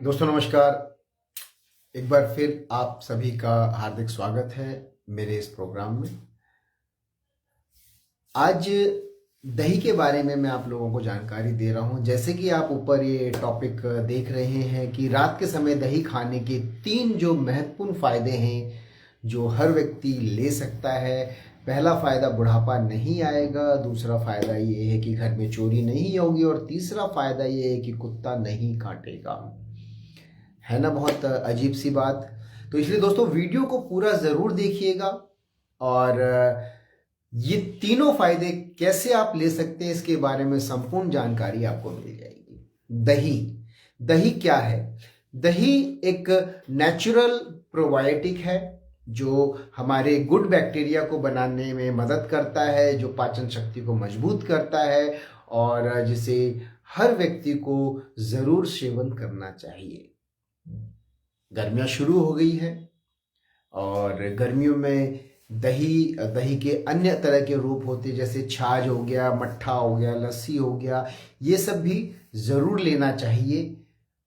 दोस्तों नमस्कार। एक बार फिर आप सभी का हार्दिक स्वागत है मेरे इस प्रोग्राम में। आज दही के बारे में मैं आप लोगों को जानकारी दे रहा हूं। जैसे कि आप ऊपर ये टॉपिक देख रहे हैं कि रात के समय दही खाने के 3 जो महत्वपूर्ण फायदे हैं जो हर व्यक्ति ले सकता है। पहला फायदा, बुढ़ापा नहीं आएगा। दूसरा फायदा ये है कि घर में चोरी नहीं होगी और तीसरा फायदा ये है कि कुत्ता नहीं काटेगा। है ना, बहुत अजीब सी बात। तो इसलिए दोस्तों वीडियो को पूरा ज़रूर देखिएगा और ये तीनों फायदे कैसे आप ले सकते हैं इसके बारे में संपूर्ण जानकारी आपको मिल जाएगी। दही दही क्या है? दही एक नेचुरल प्रोबायोटिक है जो हमारे गुड बैक्टीरिया को बनाने में मदद करता है, जो पाचन शक्ति को मजबूत करता है और जिसे हर व्यक्ति को ज़रूर सेवन करना चाहिए। गर्मियाँ शुरू हो गई है और गर्मियों में दही दही के अन्य तरह के रूप होते हैं, जैसे छाछ हो गया, मट्ठा हो गया, लस्सी हो गया, ये सब भी ज़रूर लेना चाहिए।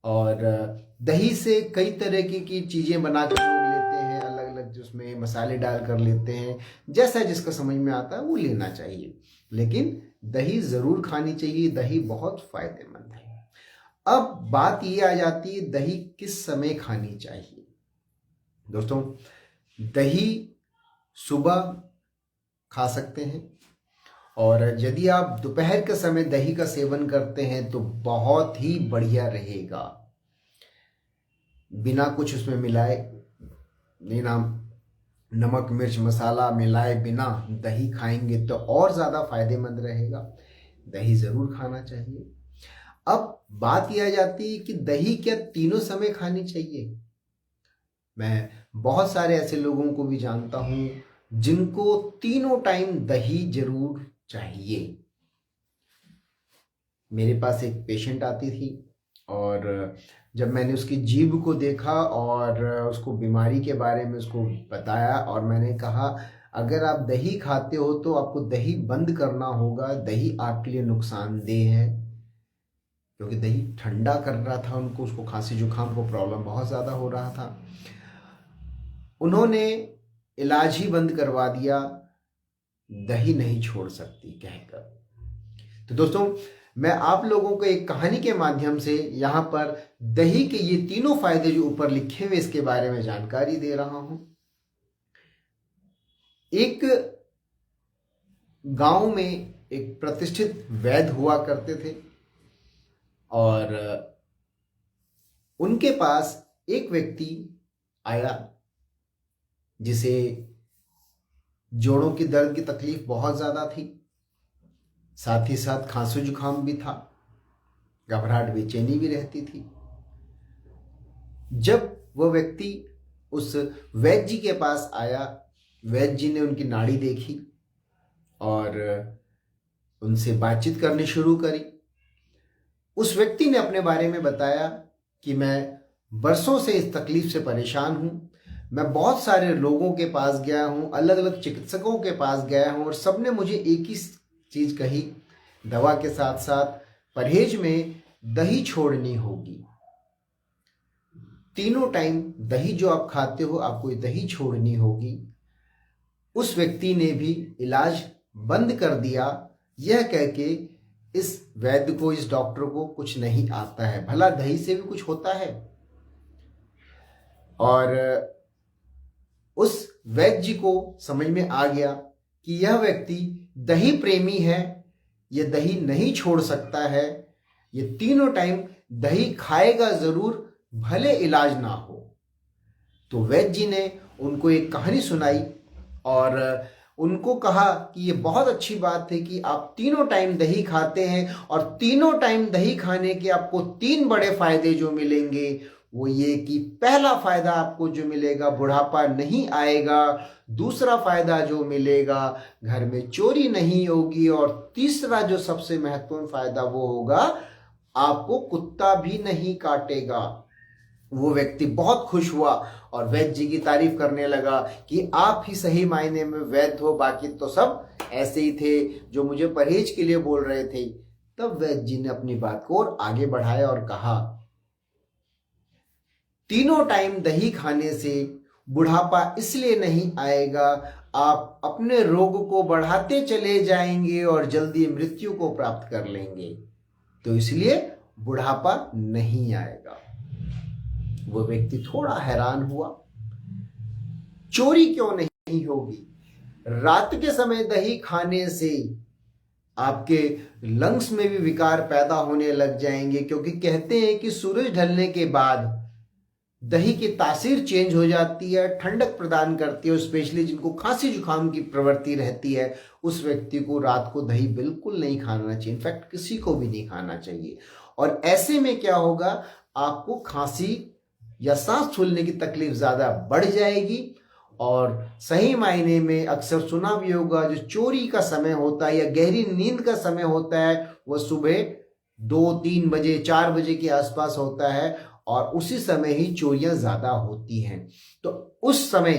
और दही से कई तरह की चीज़ें बना कर लोग लेते हैं, अलग अलग जिसमें मसाले डाल कर लेते हैं। जैसा जिसका समझ में आता है वो लेना चाहिए, लेकिन दही ज़रूर खानी चाहिए। दही बहुत फायदेमंद है। अब बात ये आ जाती है दही किस समय खानी चाहिए। दोस्तों, दही सुबह खा सकते हैं और यदि आप दोपहर के समय दही का सेवन करते हैं तो बहुत ही बढ़िया रहेगा। बिना कुछ उसमें मिलाए, बिना नमक मिर्च मसाला मिलाए बिना दही खाएंगे तो और ज़्यादा फायदेमंद रहेगा। दही ज़रूर खाना चाहिए। अब बात यह आ जाती है कि दही क्या तीनों समय खानी चाहिए? मैं बहुत सारे ऐसे लोगों को भी जानता हूं जिनको तीनों टाइम दही जरूर चाहिए। मेरे पास एक पेशेंट आती थी और जब मैंने उसकी जीभ को देखा और उसको बीमारी के बारे में उसको बताया और मैंने कहा अगर आप दही खाते हो तो आपको दही बंद करना होगा, दही आपके लिए नुकसानदेह है। क्योंकि दही ठंडा कर रहा था उनको, उसको खांसी जुकाम को प्रॉब्लम बहुत ज़्यादा हो रहा था। उन्होंने इलाज ही बंद करवा दिया, दही नहीं छोड़ सकती कहकर। तो दोस्तों, मैं आप लोगों को एक कहानी के माध्यम से यहाँ पर दही के ये तीनों फायदे जो ऊपर लिखे हुए इसके बारे में जानकारी दे रहा हूं। एक गांव में एक प्रतिष्ठित वैद्य हुआ करते थे और उनके पास एक व्यक्ति आया जिसे जोड़ों की दर्द की तकलीफ बहुत ज़्यादा थी, साथ ही साथ खांसी जुकाम भी था, घबराहट बेचैनी भी रहती थी। जब वह व्यक्ति उस वैद्य जी के पास आया, वैद्य जी ने उनकी नाड़ी देखी और उनसे बातचीत करनी शुरू करी। उस व्यक्ति ने अपने बारे में बताया कि मैं बरसों से इस तकलीफ से परेशान हूं, मैं बहुत सारे लोगों के पास गया हूं, अलग अलग चिकित्सकों के पास गया हूं और सबने मुझे एक ही चीज कही, दवा के साथ साथ परहेज में दही छोड़नी होगी। तीनों टाइम दही जो आप खाते हो आपको दही छोड़नी होगी। उस व्यक्ति ने भी इलाज बंद कर दिया, यह कह के इस वैद्य को, इस डॉक्टर को कुछ नहीं आता है, भला दही से भी कुछ होता है। और उस वैद्य जी को समझ में आ गया कि यह व्यक्ति दही प्रेमी है, यह दही नहीं छोड़ सकता है, ये तीनों टाइम दही खाएगा जरूर, भले इलाज ना हो। तो वैद्य जी ने उनको एक कहानी सुनाई और उनको कहा कि ये बहुत अच्छी बात है कि आप तीनों टाइम दही खाते हैं और तीनों टाइम दही खाने के आपको 3 बड़े फायदे जो मिलेंगे वो ये कि पहला फायदा आपको जो मिलेगा, बुढ़ापा नहीं आएगा। दूसरा फायदा जो मिलेगा, घर में चोरी नहीं होगी। और तीसरा जो सबसे महत्वपूर्ण फायदा वो होगा, आपको कुत्ता भी नहीं काटेगा। वो व्यक्ति बहुत खुश हुआ और वैद्य जी की तारीफ करने लगा कि आप ही सही मायने में वैद्य हो, बाकी तो सब ऐसे ही थे जो मुझे परहेज के लिए बोल रहे थे। तब वैद्य जी ने अपनी बात को और आगे बढ़ाया और कहा तीनों टाइम दही खाने से बुढ़ापा इसलिए नहीं आएगा, आप अपने रोग को बढ़ाते चले जाएंगे और जल्दी मृत्यु को प्राप्त कर लेंगे। तो इसलिए बुढ़ापा नहीं आएगा। वो व्यक्ति थोड़ा हैरान हुआ, चोरी क्यों नहीं होगी? रात के समय दही खाने से आपके लंग्स में भी विकार पैदा होने लग जाएंगे, क्योंकि कहते हैं कि सूरज ढलने के बाद दही की तासीर चेंज हो जाती है, ठंडक प्रदान करती है। स्पेशली जिनको खांसी जुकाम की प्रवृत्ति रहती है, उस व्यक्ति को रात को दही बिल्कुल नहीं खाना चाहिए, इनफैक्ट किसी को भी नहीं खाना चाहिए। और ऐसे में क्या होगा, आपको खांसी या सांस फूलने की तकलीफ ज्यादा बढ़ जाएगी। और सही मायने में अक्सर सुना भी होगा, जो चोरी का समय होता है या गहरी नींद का समय होता है, वह सुबह 2-3 बजे 4 बजे के आसपास होता है, और उसी समय ही चोरियां ज्यादा होती हैं। तो उस समय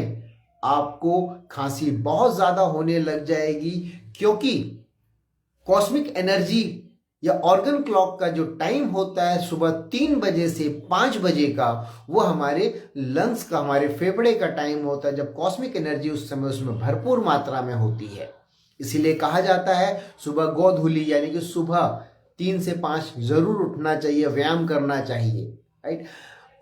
आपको खांसी बहुत ज्यादा होने लग जाएगी, क्योंकि कॉस्मिक एनर्जी या ऑर्गन क्लॉक का जो टाइम होता है सुबह 3 बजे से 5 बजे का, वो हमारे लंग्स का, हमारे फेफड़े का टाइम होता है, जब कॉस्मिक एनर्जी उस समय उसमें भरपूर मात्रा में होती है। इसीलिए कहा जाता है सुबह गोधूली यानी कि सुबह 3 से 5 जरूर उठना चाहिए, व्यायाम करना चाहिए, राइट।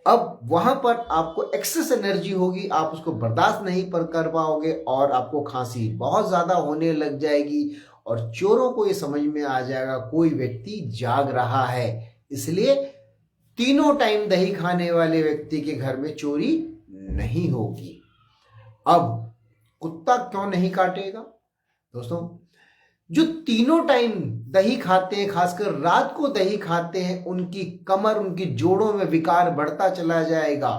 अब वहां पर आपको एक्सेस एनर्जी होगी, आप उसको बर्दाश्त नहीं कर पाओगे और आपको खांसी बहुत ज्यादा होने लग जाएगी, और चोरों को ये समझ में आ जाएगा कोई व्यक्ति जाग रहा है। इसलिए तीनों टाइम दही खाने वाले व्यक्ति के घर में चोरी नहीं होगी। अब कुत्ता क्यों नहीं काटेगा? दोस्तों, जो तीनों टाइम दही खाते हैं, खासकर रात को दही खाते हैं, उनकी कमर, उनकी जोड़ों में विकार बढ़ता चला जाएगा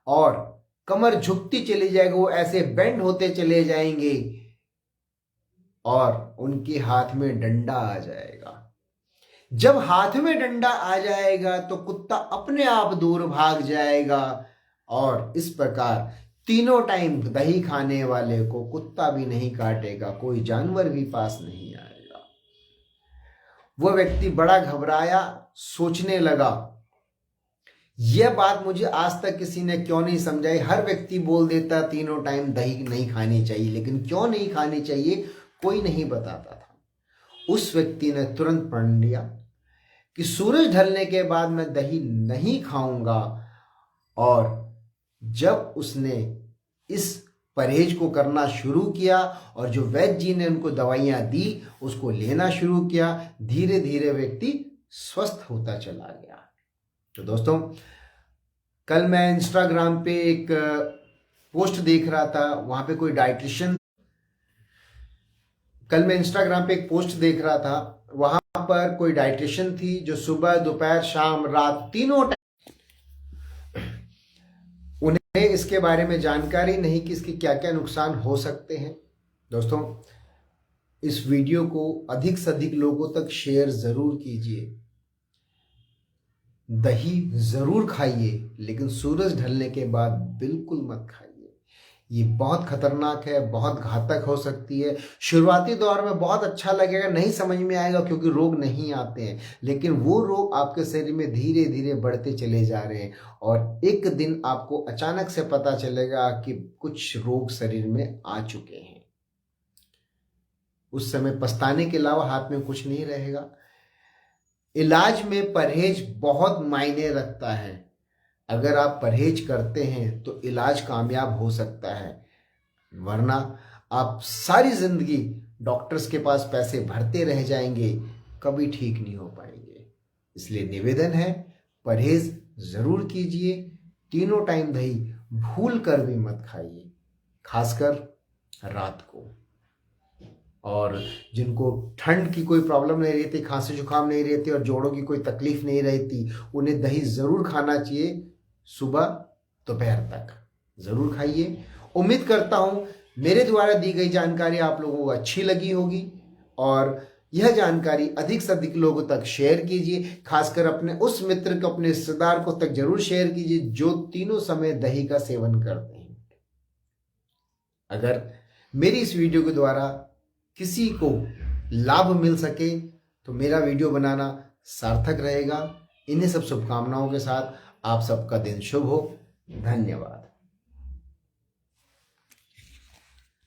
और कमर झुकती चली जाएगी, वो ऐसे बेंड होते चले जाएंगे और उनके हाथ में डंडा आ जाएगा। जब हाथ में डंडा आ जाएगा तो कुत्ता अपने आप दूर भाग जाएगा, और इस प्रकार तीनों टाइम दही खाने वाले को कुत्ता भी नहीं काटेगा, कोई जानवर भी पास नहीं आएगा। वह व्यक्ति बड़ा घबराया, सोचने लगा, यह बात मुझे आज तक किसी ने क्यों नहीं समझाई। हर व्यक्ति बोल देता तीनों टाइम दही नहीं खानी चाहिए, लेकिन क्यों नहीं खानी चाहिए कोई नहीं बताता था। उस व्यक्ति ने तुरंत प्रण लिया कि सूरज ढलने के बाद मैं दही नहीं खाऊंगा, और जब उसने इस परहेज को करना शुरू किया और जो वैद्य जी ने उनको दवाइयां दी उसको लेना शुरू किया, धीरे धीरे व्यक्ति स्वस्थ होता चला गया। तो दोस्तों, कल मैं इंस्टाग्राम पे एक पोस्ट देख रहा था, वहां पे कोई डाइटिशियन, वहां पर कोई डाइटिशियन थी जो सुबह दोपहर शाम रात तीनों टाइम, उन्हें इसके बारे में जानकारी नहीं कि इसके क्या क्या नुकसान हो सकते हैं। दोस्तों, इस वीडियो को अधिक से अधिक लोगों तक शेयर जरूर कीजिए। दही जरूर खाइए, लेकिन सूरज ढलने के बाद बिल्कुल मत खाइए। ये बहुत खतरनाक है, बहुत घातक हो सकती है। शुरुआती दौर में बहुत अच्छा लगेगा, नहीं समझ में आएगा क्योंकि रोग नहीं आते हैं, लेकिन वो रोग आपके शरीर में धीरे धीरे बढ़ते चले जा रहे हैं, और एक दिन आपको अचानक से पता चलेगा कि कुछ रोग शरीर में आ चुके हैं। उस समय पछताने के अलावा हाथ में कुछ नहीं रहेगा। इलाज में परहेज बहुत मायने रखता है। अगर आप परहेज करते हैं तो इलाज कामयाब हो सकता है, वरना आप सारी जिंदगी डॉक्टर्स के पास पैसे भरते रह जाएंगे, कभी ठीक नहीं हो पाएंगे। इसलिए निवेदन है, परहेज जरूर कीजिए। तीनों टाइम दही भूल कर भी मत खाइए, खासकर रात को। और जिनको ठंड की कोई प्रॉब्लम नहीं रहती, खांसी जुकाम नहीं रहती और जोड़ों की कोई तकलीफ नहीं रहती, उन्हें दही जरूर खाना चाहिए। सुबह दोपहर तक जरूर खाइए। उम्मीद करता हूं मेरे द्वारा दी गई जानकारी आप लोगों को अच्छी लगी होगी, और यह जानकारी अधिक से अधिक लोगों तक शेयर कीजिए। खासकर अपने उस मित्र को, अपने रिश्तेदार को तक जरूर शेयर कीजिए जो तीनों समय दही का सेवन करते हैं। अगर मेरी इस वीडियो के द्वारा किसी को लाभ मिल सके तो मेरा वीडियो बनाना सार्थक रहेगा। इन्हीं सब शुभकामनाओं के साथ आप सबका दिन शुभ हो। धन्यवाद।